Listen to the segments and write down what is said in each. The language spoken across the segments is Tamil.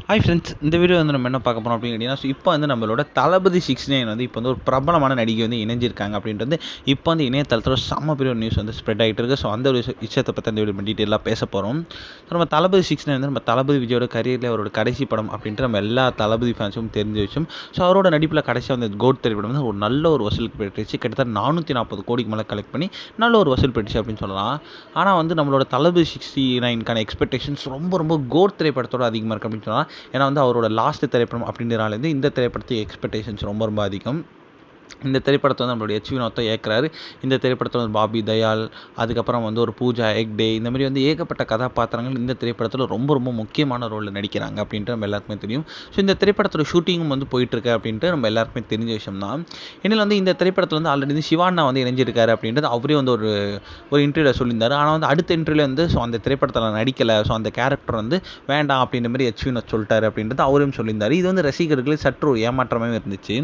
ஹாய் ஃப்ரெண்ட்ஸ், இந்த வீடியோ வந்து நம்ம என்ன பார்க்க போறோம் அப்படின்னு கேட்டிங்கன்னா, இப்போ வந்து நம்மளோட தளபதி 69 வந்து இப்போ வந்து ஒரு பிரபலமான நடிகை வந்து இணைஞ்சிருக்காங்க அப்படின்றது இப்போ வந்து இணையதளத்தில் ஒரு செம்ம பெரிய ஒரு நியூஸ் வந்து ஸ்ப்ரெட் ஆகிட்டு இருக்கு. ஸோ அந்த ஒரு விஷயத்தை பற்றி அந்த வீடியோ டீட்டெயிலாக பேச போகிறோம். ஸோ நம்ம தளபதி 69 வந்து நம்ம தளபதி விஜயோட கரியரில் அவரோட கடைசி படம் அப்படின்ட்டு நம்ம எல்லா தளபதி ஃபேன்ஸும் தெரிஞ்ச விஷயம். ஸோ அவரோட நடிப்பில் கடைசியாக வந்து கோட் திரைப்படம் வந்து ஒரு நல்ல ஒரு வசூலுக்கு பெற்றுச்சு. கிட்டத்தட்ட 440 கோடிக்கு மேலே கலெக்ட் பண்ணி நல்ல ஒரு வசூல் பெற்றுச்சு அப்படின்னு சொல்லலாம். ஆனால் வந்து நம்மளோட தளபதி 69க்கான எக்ஸ்பெக்டேஷன்ஸ் ரொம்ப ரொம்ப கோட் திரைப்படத்தோட அதிகமாக இருக்குது அப்படின்னு சொல்லலாம். ஏன்னா வந்து அவரோட லாஸ்ட் திரைப்படம் அப்படின்றனாலேருந்து இந்த திரைப்படத்துக்கு எக்ஸ்பெக்டேஷன்ஸ் ரொம்ப ரொம்ப அதிகம். இந்த திரைப்படத்தை வந்து நம்மளுடைய எச் வினோத் இயக்குறாரு. இந்த திரைப்படத்தில் வந்து பாபி தயாள், அதுக்கப்புறம் வந்து ஒரு பூஜா ஹெக்டே, இந்த மாதிரி வந்து ஏகப்பட்ட கதாபாத்திரங்கள் இந்த திரைப்படத்தில் ரொம்ப ரொம்ப முக்கியமான ரோலில் நடிக்கிறாங்க அப்படின்ட்டு நம்ம எல்லாருக்குமே தெரியும். ஸோ இந்த திரைப்படத்தோட ஷூட்டிங்கும் வந்து போயிட்டுருக்கு அப்படின்ட்டு நம்ம எல்லாருக்குமே தெரிஞ்ச விஷயம் தான். ஏன்னா வந்து இந்த திரைப்படத்தில் வந்து ஆல்ரெடி சிவானா வந்து இணைஞ்சிருக்காரு அப்படின்றது அவரே வந்து ஒரு இன்டர்வியூவில் சொல்லியிருந்தார். ஆனால் வந்து அடுத்த இன்டர்வியூவில் வந்து ஸோ அந்த திரைப்படத்தில் நடிக்கலை, ஸோ அந்த கேரக்டர் வந்து வேண்டாம் அப்படின்ற மாதிரி எச் வினோத் சொல்லிட்டாரு அப்படின்றது அவரும் சொல்லியிருந்தார். இது வந்து ரசிகர்களுக்கு சற்று ஒரு ஏமாற்றமாகவே இருந்துச்சு.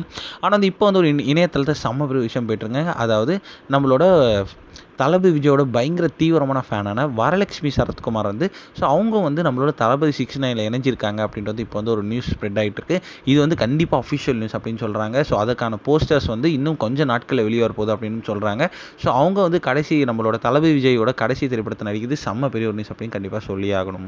ஆனால் வந்து இப்போ வந்து ஒரு இணையதளத்தில் செம்ம பெரிய விஷயம் போயிட்டுருங்க. அதாவது நம்மளோட தளபதி விஜயோட பயங்கர தீவிரமான ஃபேனான வரலட்சுமி சரத்குமார் வந்து ஸோ அவங்க வந்து நம்மளோட தளபதி 69 இணைஞ்சிருக்காங்க அப்படின்றது இப்போ வந்து ஒரு நியூஸ் ஸ்ப்ரெட் ஆகிட்டு இருக்கு. இது வந்து கண்டிப்பாக அஃபிஷியல் நியூஸ் அப்படின்னு சொல்கிறாங்க. ஸோ அதுக்கான போஸ்டர்ஸ் வந்து இன்னும் கொஞ்சம் நாட்களில் வெளியே வரப்போகுது அப்படின்னு சொல்கிறாங்க. ஸோ அவங்க வந்து நம்மளோட தளபதி விஜயோட கடைசி திரைப்படத்தை நடிக்கிறது செம்ம பெரிய ஒரு நியூஸ் அப்படின்னு கண்டிப்பாக சொல்லி ஆகணும்.